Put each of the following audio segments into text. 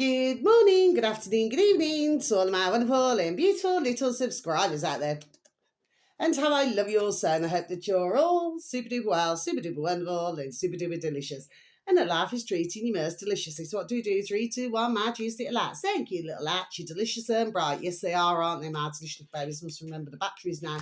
Good morning, good afternoon, good evening to all of my wonderful and beautiful little subscribers out there. And how I love you all so, and I hope that you're all super duper well, super duper wonderful, and super duper delicious. And that life is treating you most deliciously. So what do we do? 3, 2, 1, my juicy little lights. Thank you, little lights. You're delicious and bright. Yes, they are, aren't they, my delicious babies? Must remember the batteries now.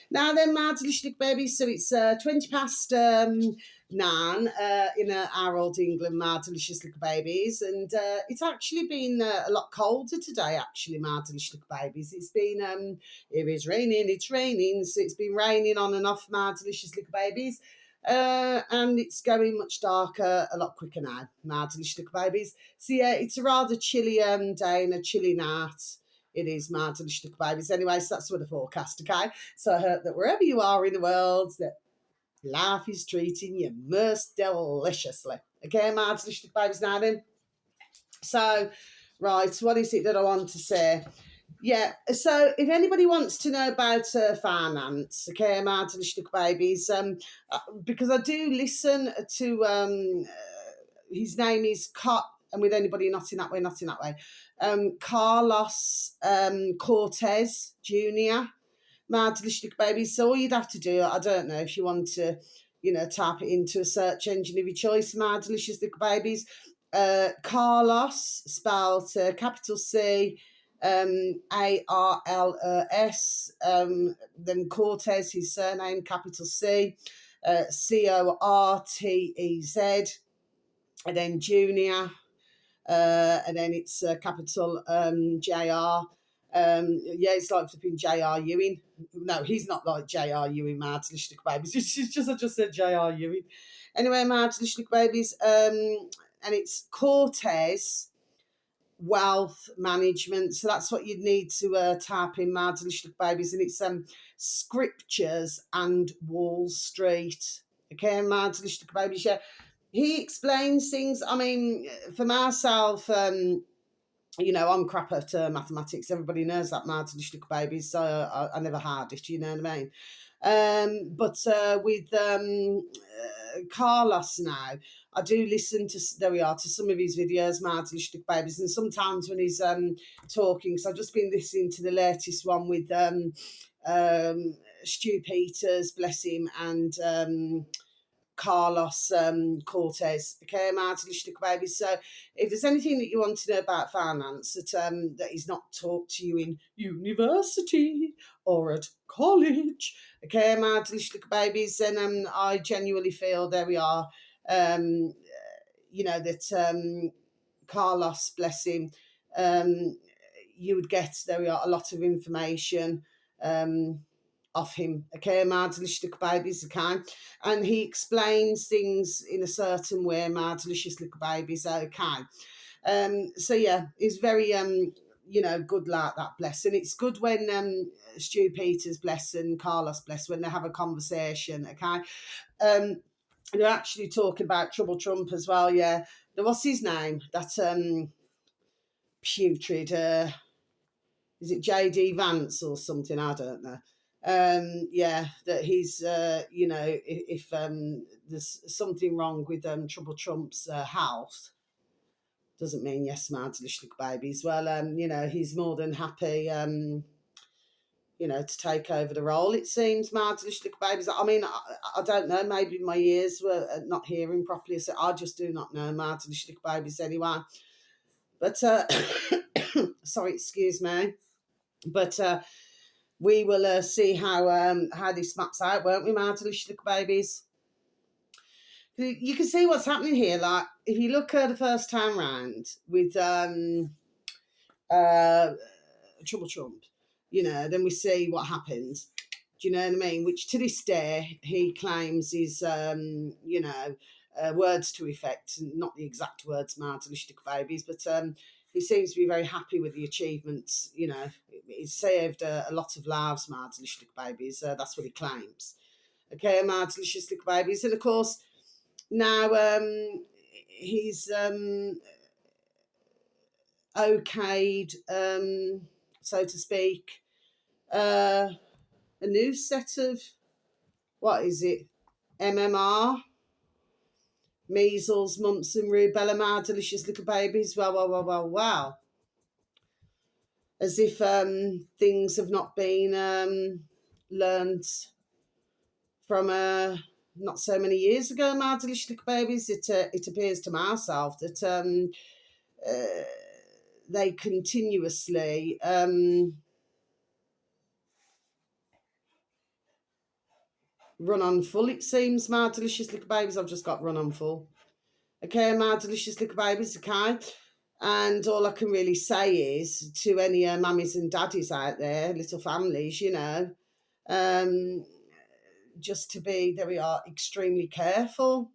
Now then, my delicious babies, so it's 20 past 9 in our old England, my delicious little babies. And it's actually been a lot colder today, actually, my delicious little babies. It's been, it is raining, it's raining. So it's been raining on and off, my delicious little babies. And it's going much darker a lot quicker now, my delicious little babies. So yeah, it's a rather chilly day and a chilly night. It is my delicious little babies. Anyway, so that's what the forecast, okay? So I hope that wherever you are in the world, that life is treating you most deliciously. Okay, my delicious little babies now then. So, right, what is it that I want to say? Yeah, so if anybody wants to know about finance, okay, my delicious little babies, because I do listen to, his name is and with anybody not in that way, Carlos Cortez Jr., my delicious little babies. So all you'd have to do, I don't know, if you want to, type it into a search engine of your choice, my delicious little babies. Carlos, spelled capital C, Arls, then Cortez, his surname, capital C, Cortez, and then Junior, and then it's capital JR. It's like flipping J.R. Ewing. No, he's not like J.R. Ewing, my delicious little babies. I just said J.R. Ewing. Anyway, my delicious little babies, and it's Cortez Wealth Management. So that's what you'd need to type in, my delicious little babies, and it's Scriptures and Wall Street. Okay, my delicious little babies. Yeah, he explains things. I mean, for myself, I'm crap at mathematics. Everybody knows that, my delicious little babies. So I never had it. You know what I mean? But with Carlos now, I do listen to some of his videos, my delicious little babies, and sometimes when he's talking, so I've just been listening to the latest one with Stu Peters, bless him, and Carlos Cortez, okay, my delicious little babies. So if there's anything that you want to know about finance that is not taught to you in university or at college, okay, my delicious little babies, then I genuinely feel there we are, that Carlos, bless him, you would get, there we are, a lot of information off him, okay, my delicious little babies, okay, and he explains things in a certain way, my delicious little babies, okay. So yeah, he's very good like that, bless, and it's good when Stu Peters, bless, and Carlos, bless, when they have a conversation, okay. They're actually talking about Trouble Trump as well, yeah. Now, what's his name? That putrid, is it JD Vance or something? I don't know. That he's, if there's something wrong with Trouble Trump's health, doesn't mean yes, my delicious little babies. Well, he's more than happy, to take over the role, it seems, my delicious little babies. I mean, I don't know, maybe my ears were not hearing properly, so I just do not know, my delicious little babies, anyway. But, sorry, excuse me. But we will see how this maps out, won't we, my delicious little babies? You can see what's happening here. Like, if you look at the first time round with Trouble Trump, then we see what happened. Do you know what I mean? Which to this day he claims is, words to effect, not the exact words, my delicious little babies, but he seems to be very happy with the achievements. It saved a lot of lives, my delicious little babies. That's what he claims. Okay, my delicious little babies. And of course, now he's okayed, so to speak, a new set of, what is it, MMR, measles, mumps and rubella, my delicious little babies. Wow. As if things have not been learned from not so many years ago, my delicious little babies. It appears to myself that they continuously run on full, it seems, my delicious little babies. I've just got run on full. Okay, my delicious little babies, okay? And all I can really say is to any mummies and daddies out there, little families, just to be, there we are, extremely careful,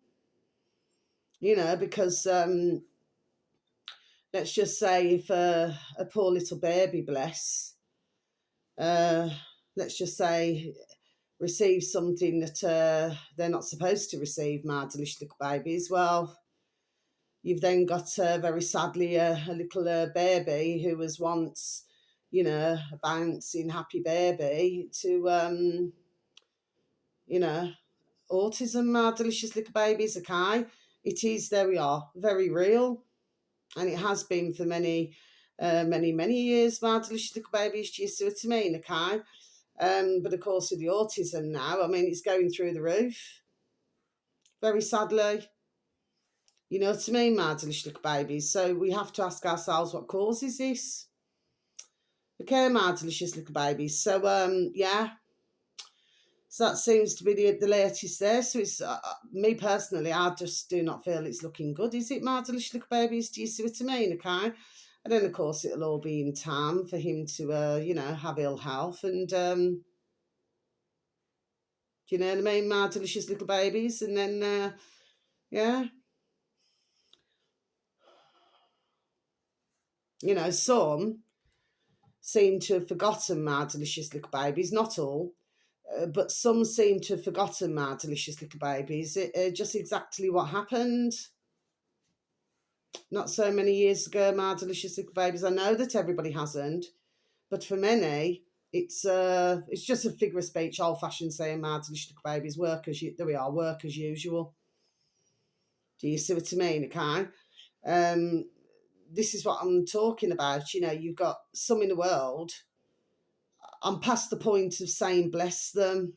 because let's just say if a poor little baby, bless, let's just say, receives something that they're not supposed to receive, my delicious little babies, well, you've then got very sadly a little baby who was once, a bouncing, happy baby to, autism, my delicious little babies, okay? It is, there we are, very real. And it has been for many years, my delicious little babies. Do you see what I mean, okay? But of course, with the autism now, I mean, it's going through the roof, very sadly. You know what I mean, my delicious little babies? So we have to ask ourselves what causes this. Okay, my delicious little babies. So, yeah. So that seems to be the latest there. So it's, me personally, I just do not feel it's looking good, is it, my delicious little babies? Do you see what I mean, okay? And then, of course, it'll all be in time for him to, have ill health. And, do you know what I mean, my delicious little babies? And then, yeah. Some seem to have forgotten my delicious little babies, not all, but some seem to have forgotten my delicious little babies. Just exactly what happened not so many years ago, my delicious little babies. I know that everybody hasn't, but for many, it's just a figure of speech, old-fashioned saying, my delicious little babies, there we are, work as usual. Do you see what I mean, okay? This is what I'm talking about. You've got some in the world, I'm past the point of saying bless them,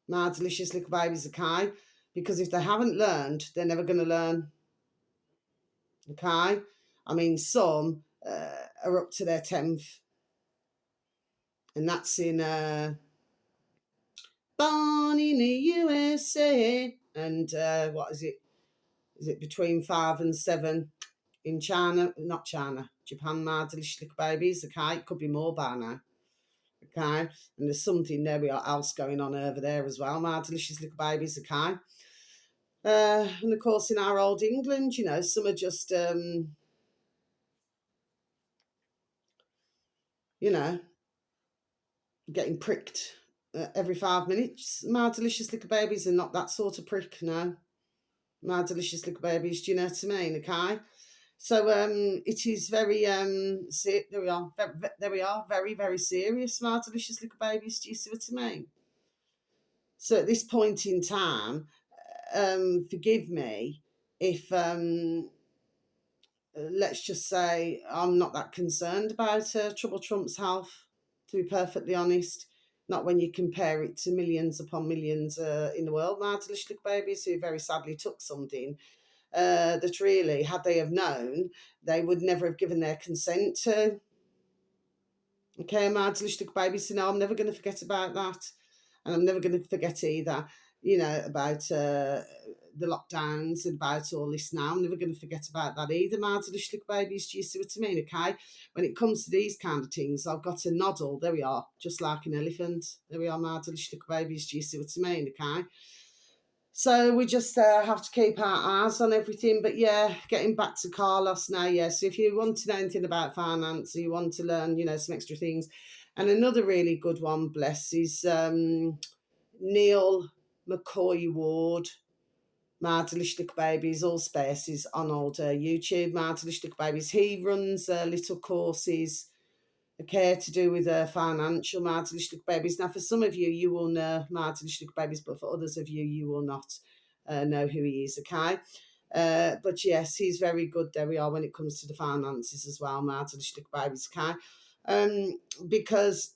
my delicious little babies, okay? Because if they haven't learned, they're never going to learn, okay? I mean, some are up to their 10th, and that's in born in the USA, and what is it? Is it between 5 and 7 in China? Not China, Japan, my delicious little babies, okay? It could be more by now. Okay, and there's something there else going on over there as well, my delicious little babies, okay? And of course, in our old England, some are just, getting pricked every 5 minutes. My delicious little babies are not that sort of prick, no. My delicious little babies, do you know what I mean, okay? So it is very, there we are, very, very serious, my delicious little babies, do you see what I mean? So at this point in time, forgive me if, let's just say, I'm not that concerned about Trouble Trump's health, to be perfectly honest. Not when you compare it to millions upon millions in the world, my delicious little babies, who very sadly took something that really, had they have known, they would never have given their consent to. Okay, my delicious little babies, so no, I'm never going to forget about that. And I'm never going to forget either, about the lockdowns and about all this now. I'm never going to forget about that either, my delicious little babies. Do you see what I mean, okay? When it comes to these kind of things, I've got a noddle. There we are, just like an elephant. There we are, my delicious little babies. Do you see what I mean, okay? So we just have to keep our eyes on everything. But yeah, getting back to Carlos now, yes. So if you want to know anything about finance, or you want to learn, some extra things. And another really good one, bless, is Neil McCoy Ward, my delicious little babies, all spaces on old YouTube, my delicious little babies. He runs little courses, okay, to do with financial, my delicious little babies. Now, for some of you, you will know my delicious little babies, but for others of you, you will not. know who he is, okay? But yes, he's very good. There we are when it comes to the finances as well, Martin Schlick Babies, okay? Because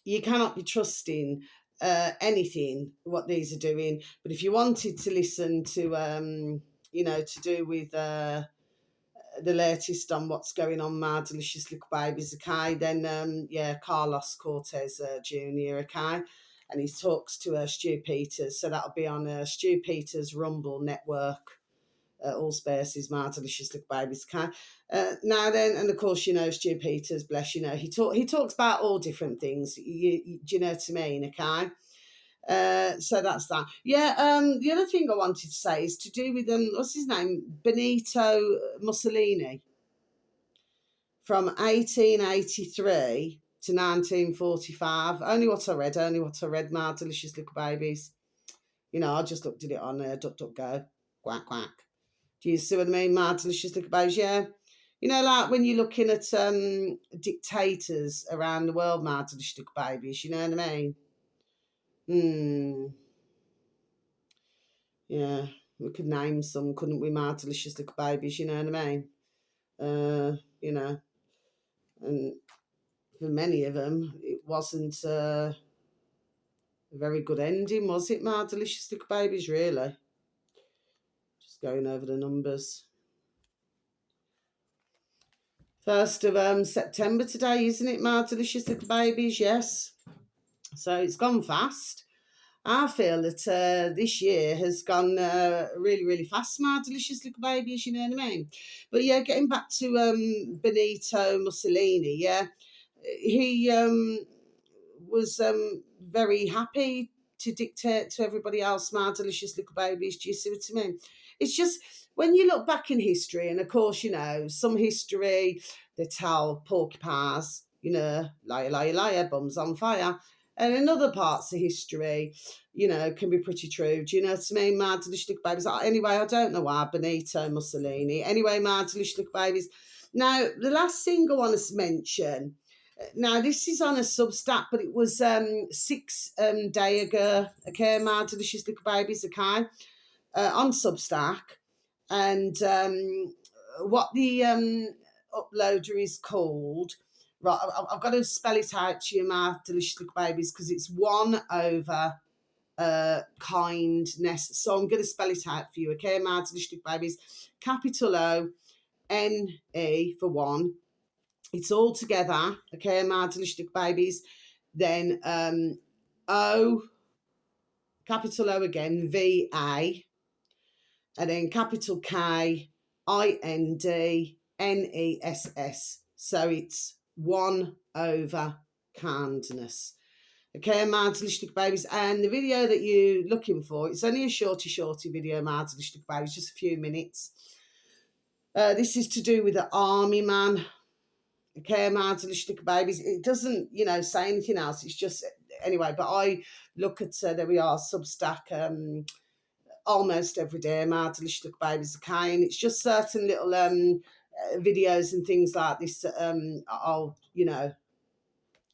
you cannot be trusting anything what these are doing. But if you wanted to listen to, to do with the latest on what's going on, my delicious little babies, okay, then yeah, Carlos Cortez Jr., okay, and he talks to Stu Peters, so that'll be on Stu Peters Rumble Network. All spaces, my delicious little babies, okay. Now then, and of course, Stu Peters, bless he talks about all different things. Do you know what I mean? Okay. So that's that. Yeah. The other thing I wanted to say is to do with what's his name, Benito Mussolini, from 1883 to 1945. Only what I read. My delicious little babies. I just looked at it on DuckDuckGo. Quack quack. Do you see what I mean? My delicious little babies. Yeah. Like when you're looking at dictators around the world, my delicious little babies. You know what I mean? Yeah, we could name some, couldn't we, my delicious little babies, you know what I mean? And for many of them, it wasn't a very good ending, was it, my delicious little babies, really? Just going over the numbers. 1st of September today, isn't it, my delicious little babies? Yes. So it's gone fast. I feel that this year has gone really, really fast, my delicious little babies, you know what I mean? But yeah, getting back to Benito Mussolini, yeah, he was very happy to dictate to everybody else, my delicious little babies. Do you see what I mean? It's just, when you look back in history, and of course, some history, they tell porcupines, liar, liar, liar, bums on fire. And in other parts of history, can be pretty true. Do you know what I mean? My delicious little babies. Anyway, I don't know why, Benito Mussolini. Anyway, my delicious little babies. Now, the last thing I want to mention, now this is on a Substack, but it was 6 day ago, okay, my delicious little babies, okay, on Substack. And what the uploader is called, right, I've got to spell it out to you, my delicious little babies, because it's 1 over kindness. So I'm going to spell it out for you, okay, my delicious little babies. Capital O-N-E for 1. It's all together, okay, my delicious little babies. Then O, capital O again, V-A, and then capital K-I-N-D-N-E-S-S. So it's 1 over kindness. Okay, my delicious little babies. And the video that you're looking for, it's only a shorty video, my delicious little babies, just a few minutes. This is to do with the army man. Okay, my delicious little babies. It doesn't, say anything else. It's just, anyway, but I look at, there we are, Substack, almost every day, my delicious little babies, okay, and it's just certain little videos and things like this that I'll,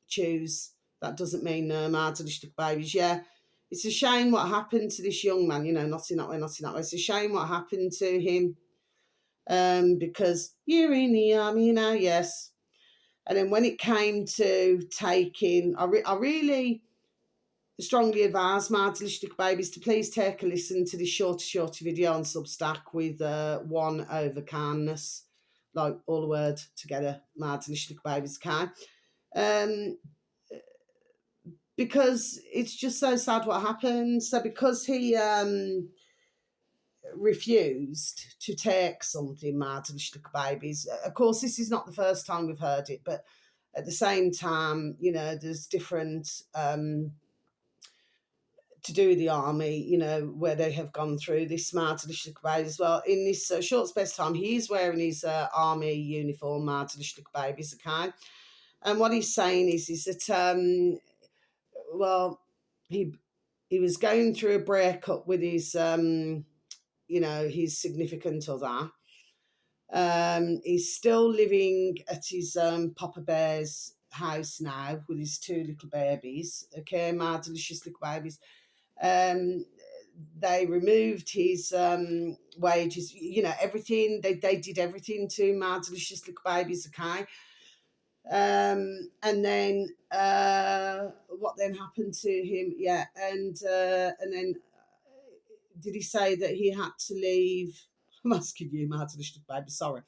choose. That doesn't mean my delicious little babies, yeah. It's a shame what happened to this young man, not in that way, not in that way. It's a shame what happened to him, because you're in the army now, yes. And then when it came to taking, I really strongly advise my delicious little babies to please take a listen to this shorty video on Substack with 1 over kindness, like all the word together, my delicious little babies, okay? Because it's just so sad what happened. So because he refused to take something, my delicious little babies, of course, this is not the first time we've heard it, but at the same time, there's different to do with the army, where they have gone through this smart delicious little babies as well. In this short space of time, he's wearing his army uniform, my delicious little babies, okay? And what he's saying is that, well, he was going through a breakup with his, his significant other. He's still living at his Papa Bear's house now with his 2 little babies, okay, my delicious little babies. they removed his wages, everything. They did everything to my delicious little babies, okay? And then what then happened to him? Yeah, and then did he say that he had to leave? I'm asking you, my delicious baby. Sorry.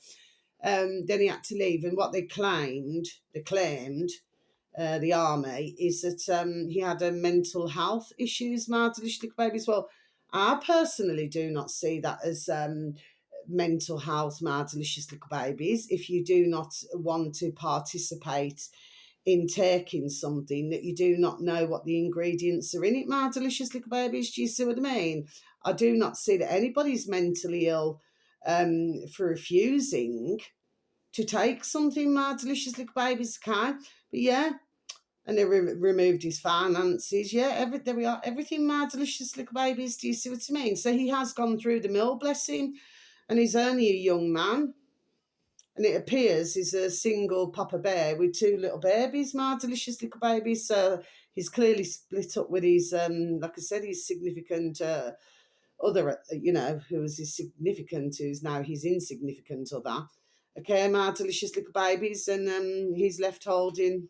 Then he had to leave, and what they claimed, the army, is that he had a mental health issues, my delicious little babies. Well, I personally do not see that as mental health, my delicious little babies. If you do not want to participate in taking something that you do not know what the ingredients are in it, my delicious little babies, do you see what I mean? I do not see that anybody's mentally ill for refusing to take something, my delicious little babies, okay? But yeah, and they removed his finances. Yeah, there we are. Everything, my delicious little babies. Do you see what I mean? So he has gone through the mill, bless him, and he's only a young man. And it appears he's a single papa bear with two little babies, my delicious little babies. So he's clearly split up with his, like I said, his significant other, who was his significant, who's now his insignificant other. Okay, my delicious little babies, and he's left holding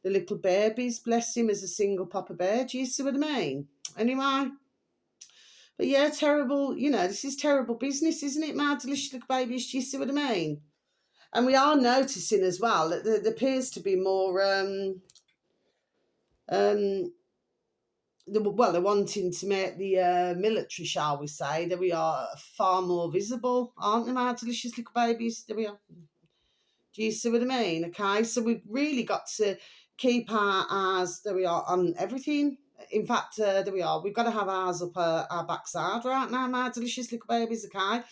the little babies, bless him, as a single papa bear. Do you see what I mean? Anyway, but yeah, terrible, this is terrible business, isn't it, my delicious little babies? Do you see what I mean? And we are noticing as well that there appears to be more, they're wanting to make the military, shall we say, that we are far more visible, aren't they, my delicious little babies? There we are. Do you see what I mean? Okay, so we've really got to keep our eyes, there we are, on everything. In fact, there we are. We've got to have ours up our backside right now, my delicious little babies, okay?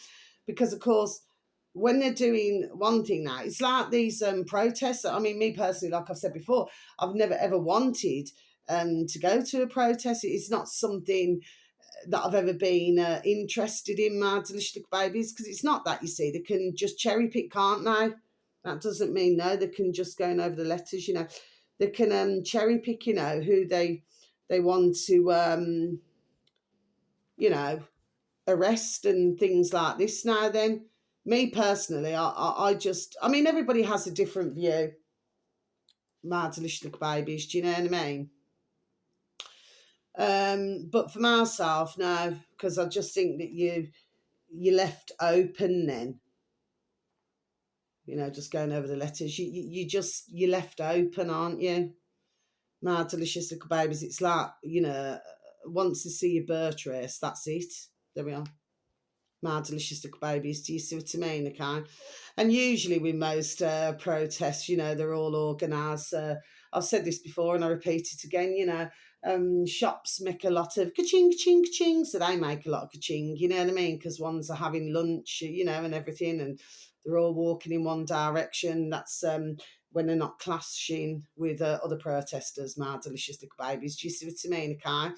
Because, of course, when they're doing one thing now, it's like these protests. I mean, me personally, like I've said before, I've never ever wanted to go to a protest. It's not something that I've ever been interested in, my delicious little babies, because it's not that, you see. They can just cherry pick, can't they? That doesn't mean no, they can just go over the letters, They can cherry pick, who they want to, arrest and things like this. Now then, me personally, I mean, everybody has a different view, my delicious little babies, do you know what I mean? But for myself, no, because I just think that you left open then. Just going over the letters. You left open, aren't you? My delicious little babies. It's like, once they see your birth race, that's it. There we are. My delicious little babies. Do you see what I mean? Okay. And usually with most protests, they're all organised. I've said this before and I repeat it again, shops make a lot of ka-ching, ka-ching, ka-ching. So they make a lot of ka-ching, you know what I mean? Because ones are having lunch, and everything, and they're all walking in one direction. That's when they're not clashing with other protesters, my delicious little babies. Do you see what I mean? Okay.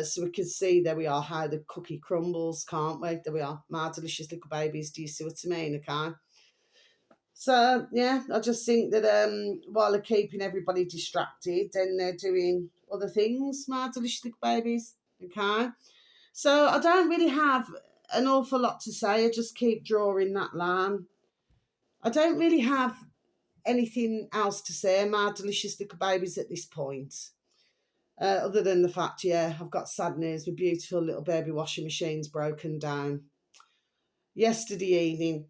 So we can see, there we are, how the cookie crumbles, can't we? There we are, my delicious little babies. Do you see what I mean? Okay. So yeah, I just think that while they're keeping everybody distracted, then they're doing other things, my delicious little babies. Okay. So I don't really have an awful lot to say. I just keep drawing that line. I don't really have anything else to say, my delicious little babies, at this point. Other than the fact, yeah, I've got sad news. My beautiful little baby washing machine's broken down. Yesterday evening,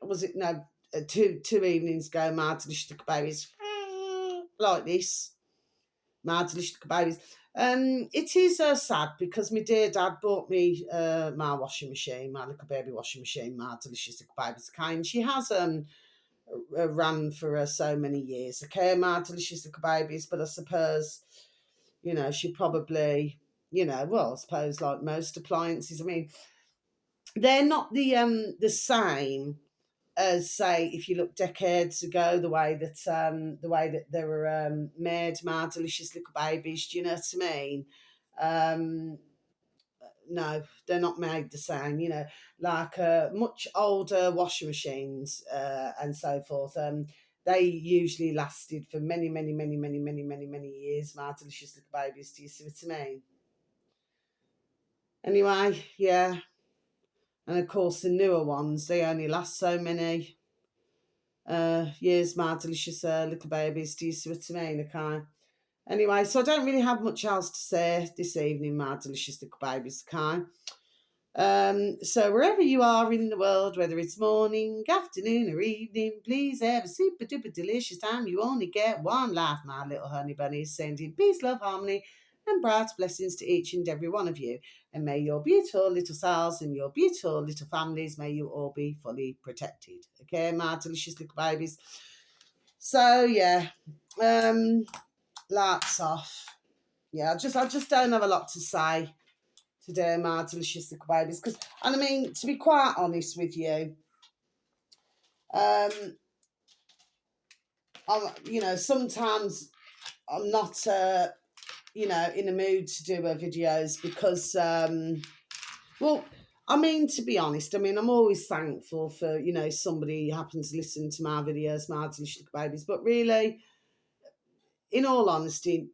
was it? No, two evenings ago, my delicious little babies, like this. My delicious little babies. It is sad because my dear dad bought me my washing machine, my little baby washing machine, my delicious little babies kind. She has ran for so many years, okay, my delicious little babies. But I suppose, she probably, well, I suppose like most appliances, I mean, they're not the same as, say, if you look decades ago, the way that they were made, my delicious little babies. Do you know what I mean? No, they're not made the same. Like much older washing machines and so forth. They usually lasted for many, many, many, many, many, many, many years. My delicious little babies. Do you see what I mean? Anyway, yeah. And of course, the newer ones, they only last so many years, my delicious little babies. Do you see what I mean? Okay. Anyway, so I don't really have much else to say this evening, my delicious little babies. Okay. So wherever you are in the world, whether it's morning, afternoon, or evening, please have a super duper delicious time. You only get one life, my little honey bunnies. Sending peace, love, harmony, and bright blessings to each and every one of you. And may your beautiful little selves and your beautiful little families, may you all be fully protected. Okay, my delicious little babies. So yeah, lights off. Yeah, I just don't have a lot to say today, my delicious little babies. Because, and I mean, to be quite honest with you, sometimes I'm not, in a mood to do videos because, well, I mean, to be honest, I mean, I'm always thankful for, somebody who happens to listen to my videos, my delicious little babies. But really, in all honesty,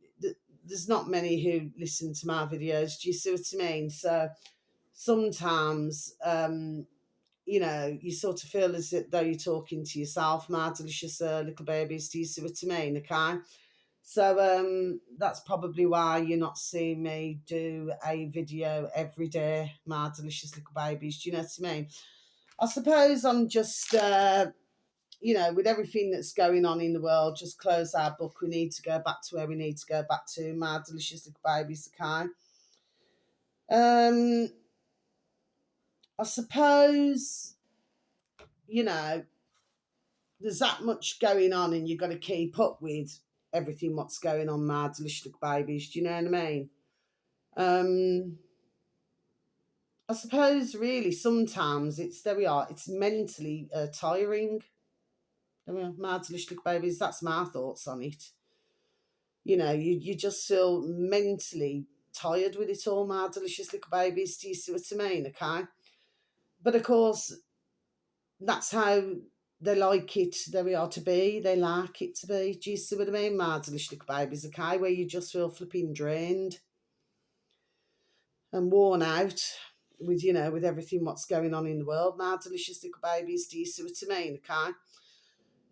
there's not many who listen to my videos. Do you see what I mean? So sometimes, you sort of feel as though you're talking to yourself, my delicious little babies. Do you see what I mean? Okay. So that's probably why you're not seeing me do a video every day, my delicious little babies. Do you know what I mean? I suppose I'm just, with everything that's going on in the world, just close our book. We need to go back to where we need to go back to, my delicious little babies. Okay. I suppose, there's that much going on and you've got to keep up with everything what's going on, my delicious little babies. Do you know what I mean? I suppose really sometimes it's mentally tiring. I mean, my delicious little babies, that's my thoughts on it. You just feel mentally tired with it all, my delicious little babies. Do you see what I mean? Okay. But of course, that's how they like it, there we are, to be. They like it to be. Do you see what I mean? My delicious little babies, okay? Where you just feel flipping drained and worn out with everything what's going on in the world. My delicious little babies, do you see what I mean? Okay.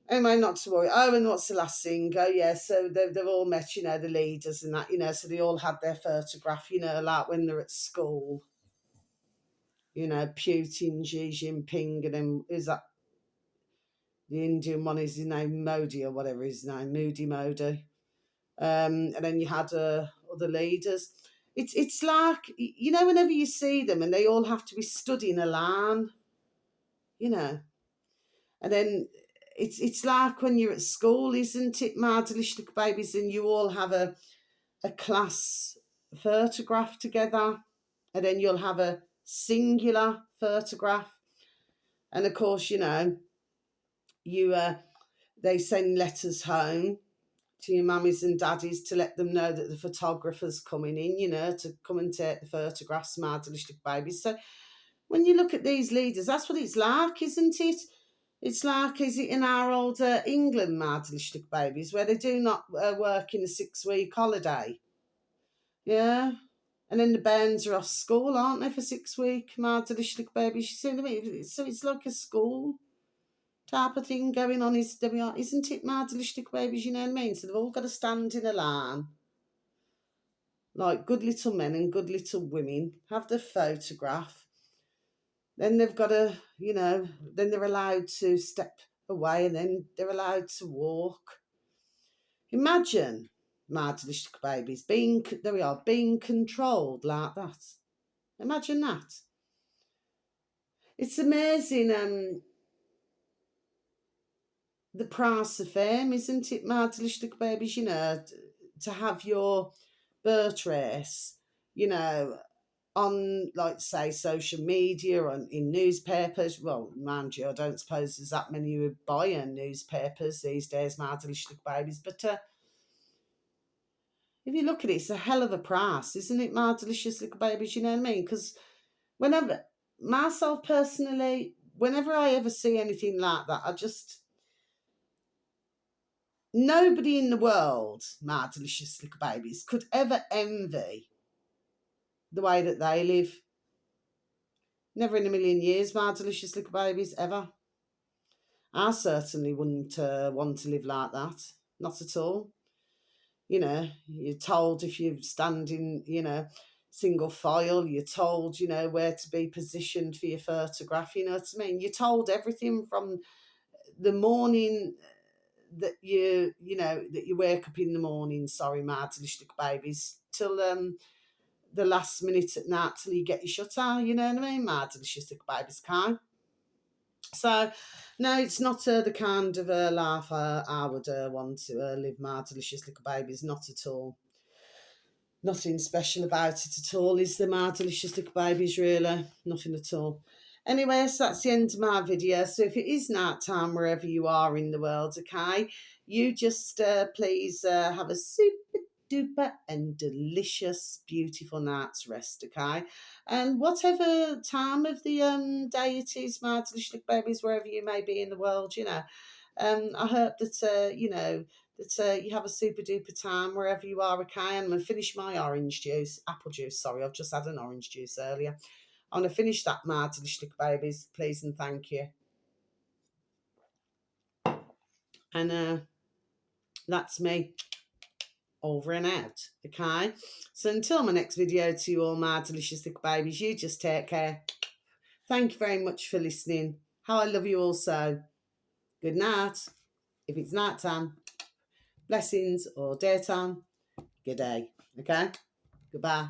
Anyway, not to worry. Oh, and what's the last thing? Oh, yeah, so they've all met, the leaders and that, so they all had their photograph, like when they're at school. Putin, Xi Jinping, and then is that the Indian one, is his name Modi or whatever his name, Moody Modi. And then you had other leaders. It's like, whenever you see them and they all have to be stood in a line, and then it's like when you're at school, isn't it, my delicious little babies, and you all have a class photograph together, and then you'll have a singular photograph, and of course, you they send letters home to your mummies and daddies to let them know that the photographer's coming in, to come and take the photographs, my delicious little babies. So when you look at these leaders, that's what it's like, isn't it? It's like, is it in our old England, my delicious little babies, where they do not work in a 6-week holiday? Yeah. And then the bands are off school, aren't they, for 6 weeks, my delicious little babies? You see what I mean? So it's like a school type of thing going on, isn't it, my delicious little babies? You know what I mean? So they've all got to stand in a line, like good little men and good little women, have the photograph. Then they've got to, then they're allowed to step away and then they're allowed to walk. Imagine, my delicious little babies, being controlled like that. Imagine that. It's amazing. The price of fame, isn't it, my delicious little babies? To have your birth race, on, like, say, social media or in newspapers. Well, mind you, I don't suppose there's that many who buy newspapers these days, my delicious little babies. But if you look at it, it's a hell of a price, isn't it, my delicious little babies? You know what I mean? Because whenever, myself personally, whenever I ever see anything like that, nobody in the world, my delicious little babies, could ever envy the way that they live. Never in a million years, my delicious little babies, ever. I certainly wouldn't want to live like that. Not at all. You're told if you're standing, single file, you're told, where to be positioned for your photograph, you know what I mean? You're told everything from the morning that that you wake up in the morning, sorry, my delicious little babies, till the last minute at night till you get your shut eye, you know what I mean? My delicious little babies, kind. So, no, it's not the kind of life I would want to live, my delicious little babies, not at all. Nothing special about it at all, is there, my delicious little babies, really? Nothing at all. Anyway, so that's the end of my video. So if it is night time wherever you are in the world, okay, you just please have a super duper and delicious, beautiful night's rest, okay? And whatever time of the day it is, my delicious little babies, wherever you may be in the world, I hope that that you have a super duper time wherever you are, okay? And I'm going to finish my apple juice, sorry, I've just had an orange juice earlier. I'm going to finish that, my delicious little babies, please and thank you. And that's me, over and out, okay? So until my next video, to you all, my delicious little babies, you just take care. Thank you very much for listening. How I love you all so. Good night. If it's night time, blessings, or daytime, good day, okay? Goodbye.